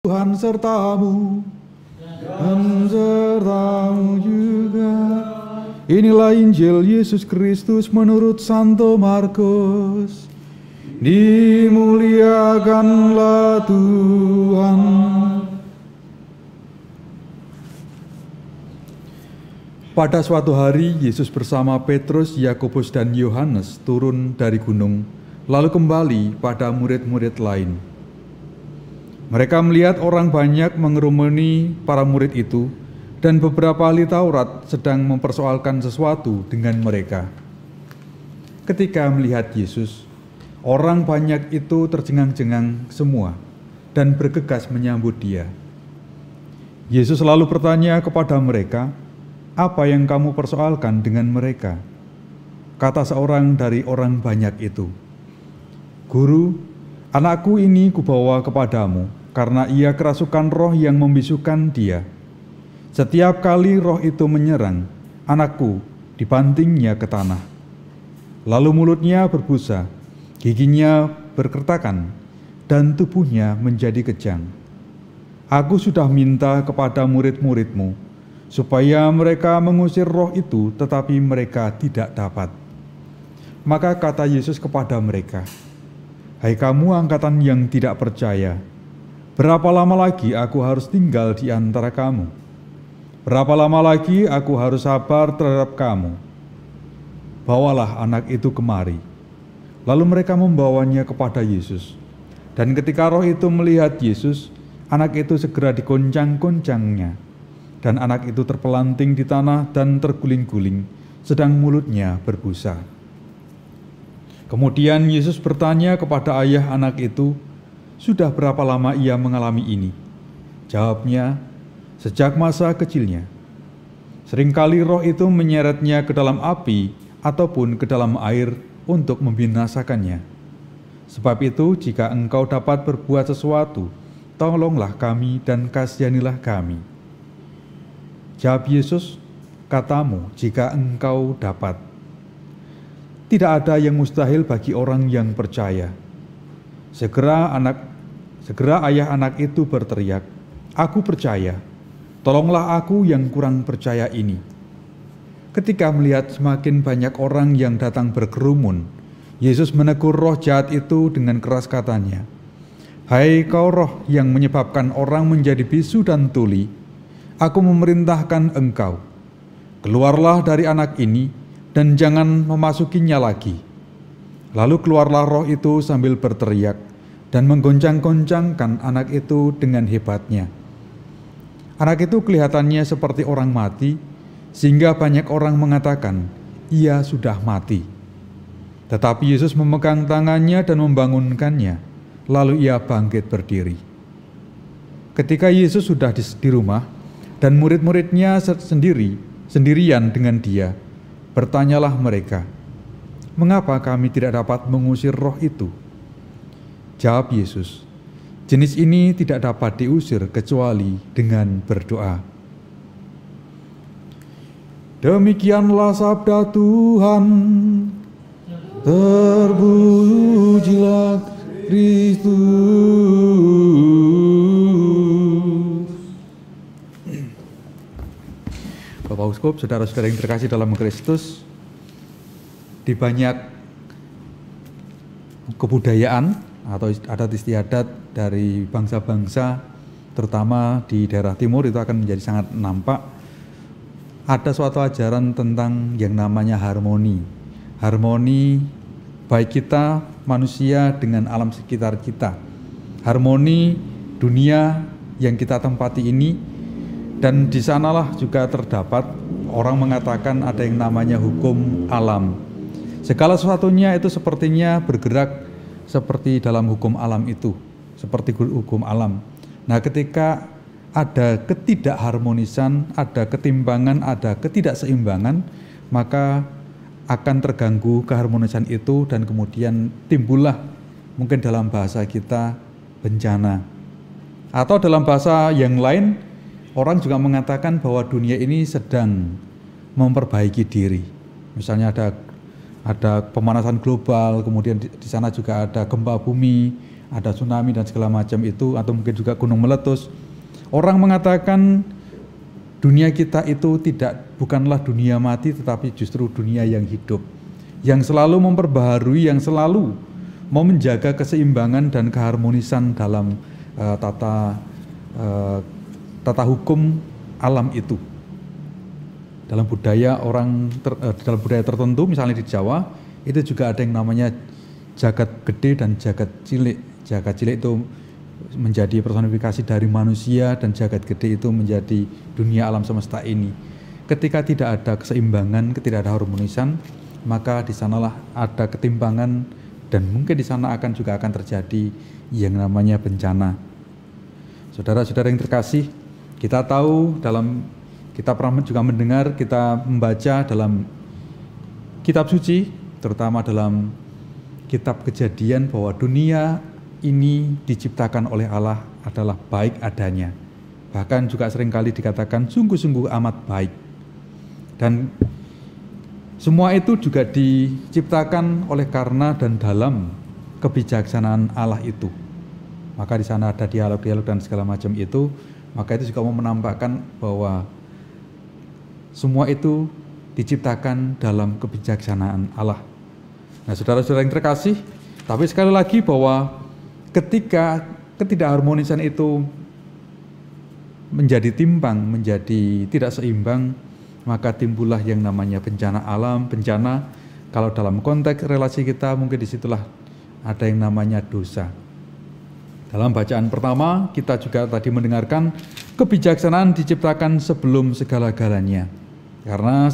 Tuhan sertamu dan sertamu juga. Inilah Injil Yesus Kristus menurut Santo Markus. Dimuliakanlah Tuhan. Pada suatu hari, Yesus bersama Petrus, Yakobus, dan Yohanes turun dari gunung, lalu kembali pada murid-murid lain. Mereka melihat orang banyak mengerumuni para murid itu, dan beberapa ahli Taurat sedang mempersoalkan sesuatu dengan mereka. Ketika melihat Yesus, orang banyak itu tercengang-cengang semua dan bergegas menyambut Dia. Yesus lalu bertanya kepada mereka, "Apa yang kamu persoalkan dengan mereka?" Kata seorang dari orang banyak itu, "Guru, anakku ini kubawa kepadamu, karena ia kerasukan roh yang membisukan dia. Setiap kali roh itu menyerang, anakku dibantingnya ke tanah. Lalu mulutnya berbusa, giginya berkertakan, dan tubuhnya menjadi kejang. Aku sudah minta kepada murid-muridmu, supaya mereka mengusir roh itu, tetapi mereka tidak dapat." Maka kata Yesus kepada mereka, "Hai kamu angkatan yang tidak percaya, berapa lama lagi aku harus tinggal di antara kamu? Berapa lama lagi aku harus sabar terhadap kamu? Bawalah anak itu kemari." Lalu mereka membawanya kepada Yesus. Dan ketika roh itu melihat Yesus, anak itu segera digoncang-goncangnya. Dan anak itu terpelanting di tanah dan terguling-guling, sedang mulutnya berbusa. Kemudian Yesus bertanya kepada ayah anak itu, "Sudah berapa lama ia mengalami ini?" Jawabnya, "Sejak masa kecilnya. Seringkali roh itu menyeretnya ke dalam api ataupun ke dalam air untuk membinasakannya. Sebab itu, jika engkau dapat berbuat sesuatu, tolonglah kami dan kasihanilah kami." Jawab Yesus, "Katamu, jika engkau dapat. Tidak ada yang mustahil bagi orang yang percaya." Segera ayah anak itu berteriak, "Aku percaya, tolonglah aku yang kurang percaya ini." Ketika melihat semakin banyak orang yang datang berkerumun, Yesus menegur roh jahat itu dengan keras katanya, "Hai kau roh yang menyebabkan orang menjadi bisu dan tuli, aku memerintahkan engkau, keluarlah dari anak ini dan jangan memasukinya lagi." Lalu keluarlah roh itu sambil berteriak dan menggoncang-goncangkan anak itu dengan hebatnya. Anak itu kelihatannya seperti orang mati, sehingga banyak orang mengatakan, "Ia sudah mati." Tetapi Yesus memegang tangannya dan membangunkannya, lalu ia bangkit berdiri. Ketika Yesus sudah di rumah, dan murid-muridnya sendirian dengan dia, bertanyalah mereka, "Mengapa kami tidak dapat mengusir roh itu?" Jawab Yesus, "Jenis ini tidak dapat diusir kecuali dengan berdoa." Demikianlah sabda Tuhan. Terpujilah Kristus. Bapak Uskup, saudara-saudara yang terkasih dalam Kristus, di banyak kebudayaan atau adat istiadat dari bangsa-bangsa, terutama di daerah timur, itu akan menjadi sangat nampak. Ada suatu ajaran tentang yang namanya harmoni. Harmoni baik kita manusia dengan alam sekitar kita. Harmoni dunia yang kita tempati ini, dan di sanalah juga terdapat, orang mengatakan ada yang namanya hukum alam. Segala sesuatunya itu sepertinya bergerak seperti dalam hukum alam itu, seperti hukum alam. Nah, ketika ada ketidakharmonisan, ada ketimbangan, ada ketidakseimbangan, maka akan terganggu keharmonisan itu, dan kemudian timbullah mungkin dalam bahasa kita bencana. Atau dalam bahasa yang lain, orang juga mengatakan bahwa dunia ini sedang memperbaiki diri. Misalnya ada pemanasan global, kemudian di sana juga ada gempa bumi, ada tsunami dan segala macam itu, atau mungkin juga gunung meletus. Orang mengatakan dunia kita itu bukanlah dunia mati, tetapi justru dunia yang hidup, yang selalu memperbaharui, yang selalu mau menjaga keseimbangan dan keharmonisan dalam tata hukum alam itu. Dalam budaya dalam budaya tertentu, misalnya di Jawa, itu juga ada yang namanya jagat gede dan jagat cilik. Jagat cilik itu menjadi personifikasi dari manusia, dan jagat gede itu menjadi dunia alam semesta ini. Ketika tidak ada keseimbangan, ketika ada harmonisan, maka di sanalah ada ketimpangan, dan mungkin di sana juga akan terjadi yang namanya bencana. Saudara-saudara yang terkasih, kita tahu kita pernah juga mendengar, kita membaca dalam kitab suci, terutama dalam kitab Kejadian, bahwa dunia ini diciptakan oleh Allah adalah baik adanya. Bahkan juga seringkali dikatakan sungguh-sungguh amat baik. Dan semua itu juga diciptakan oleh karena dan dalam kebijaksanaan Allah itu. Maka di sana ada dialog-dialog dan segala macam itu, maka itu juga mau menampakkan bahwa semua itu diciptakan dalam kebijaksanaan Allah. Nah, saudara-saudara yang terkasih, tapi sekali lagi bahwa ketika ketidakharmonisan itu menjadi timpang, menjadi tidak seimbang, maka timbullah yang namanya bencana alam, bencana. Kalau dalam konteks relasi kita, mungkin disitulah ada yang namanya dosa. Dalam bacaan pertama, kita juga tadi mendengarkan kebijaksanaan diciptakan sebelum segala-galanya. Karena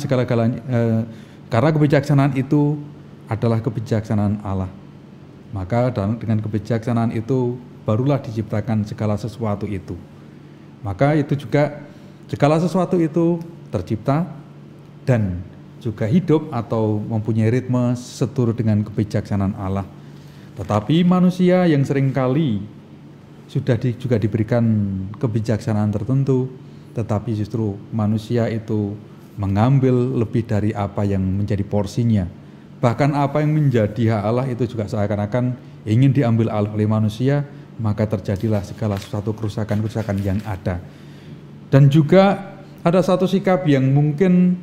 kebijaksanaan itu adalah kebijaksanaan Allah. Maka dengan kebijaksanaan itu barulah diciptakan segala sesuatu itu. Maka itu juga segala sesuatu itu tercipta dan juga hidup atau mempunyai ritme seturut dengan kebijaksanaan Allah. Tetapi manusia yang seringkali sudah juga diberikan kebijaksanaan tertentu, tetapi justru manusia itu mengambil lebih dari apa yang menjadi porsinya. Bahkan apa yang menjadi hak Allah itu juga seakan-akan ingin diambil alih oleh manusia, maka terjadilah segala sesuatu kerusakan-kerusakan yang ada. Dan juga ada satu sikap yang mungkin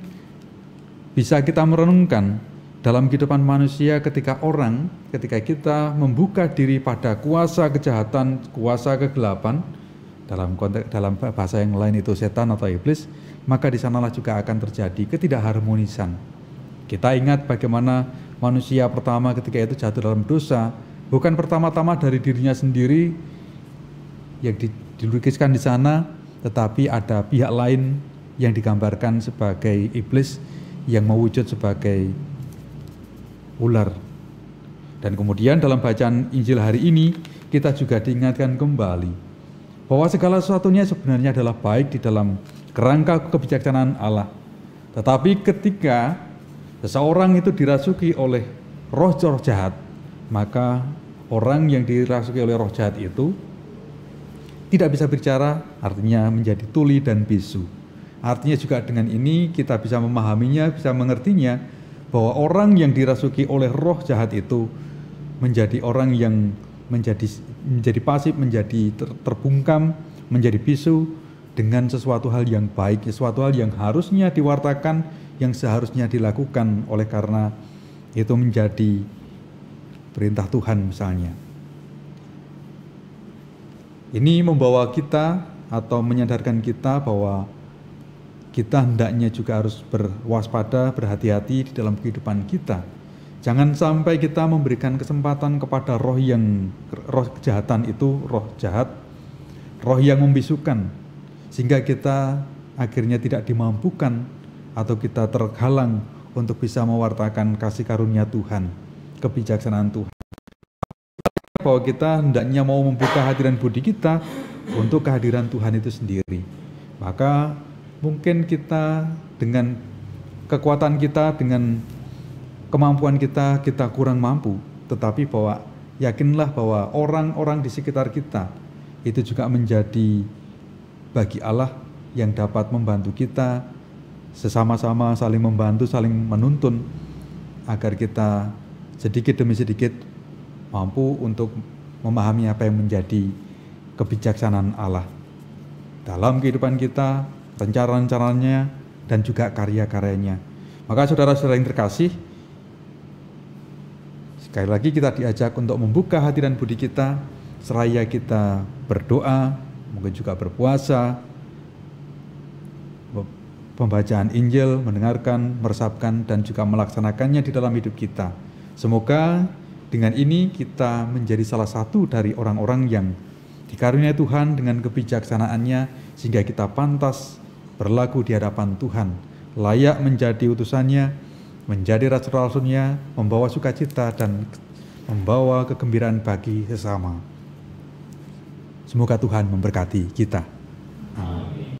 bisa kita merenungkan dalam kehidupan manusia ketika kita membuka diri pada kuasa kejahatan, kuasa kegelapan, dalam bahasa yang lain itu setan atau iblis, maka di sanalah juga akan terjadi ketidakharmonisan. Kita ingat bagaimana manusia pertama ketika itu jatuh dalam dosa, bukan pertama-tama dari dirinya sendiri yang dilukiskan di sana, tetapi ada pihak lain yang digambarkan sebagai iblis yang mewujud sebagai ular. Dan kemudian dalam bacaan Injil hari ini kita juga diingatkan kembali bahwa segala sesuatunya sebenarnya adalah baik di dalam kerangka kebijaksanaan Allah. Tetapi ketika seseorang itu dirasuki oleh roh jahat, maka orang yang dirasuki oleh roh jahat itu tidak bisa bicara, artinya menjadi tuli dan bisu. Artinya juga dengan ini kita bisa memahaminya, bisa mengertinya, bahwa orang yang dirasuki oleh roh jahat itu menjadi orang yang menjadi pasif, menjadi terbungkam, menjadi bisu dengan sesuatu hal yang baik, sesuatu hal yang harusnya diwartakan, yang seharusnya dilakukan oleh karena itu menjadi perintah Tuhan misalnya. Ini membawa kita atau menyadarkan kita bahwa kita hendaknya juga harus berwaspada, berhati-hati di dalam kehidupan kita. Jangan sampai kita memberikan kesempatan kepada roh kejahatan itu, roh jahat, roh yang membisukan, sehingga kita akhirnya tidak dimampukan atau kita terhalang untuk bisa mewartakan kasih karunia Tuhan, kebijaksanaan Tuhan. Bahwa kita hendaknya mau membuka hati dan budi kita untuk kehadiran Tuhan itu sendiri. Maka mungkin kita dengan kekuatan kita, dengan kemampuan kita kurang mampu, tetapi bahwa yakinlah bahwa orang-orang di sekitar kita itu juga menjadi bagi Allah yang dapat membantu kita, sesama-sama saling membantu, saling menuntun, agar kita sedikit demi sedikit mampu untuk memahami apa yang menjadi kebijaksanaan Allah dalam kehidupan kita, rencana-rencananya, dan juga karya-karyanya. Maka saudara-saudara yang terkasih, sekali lagi kita diajak untuk membuka hati dan budi kita, seraya kita berdoa, mungkin juga berpuasa, pembacaan Injil, mendengarkan, meresapkan, dan juga melaksanakannya di dalam hidup kita. Semoga dengan ini kita menjadi salah satu dari orang-orang yang dikaruniai Tuhan dengan kebijaksanaannya, sehingga kita pantas berlaku di hadapan Tuhan, layak menjadi utusannya, menjadi rasul-rasulnya, membawa sukacita dan membawa kegembiraan bagi sesama. Semoga Tuhan memberkati kita.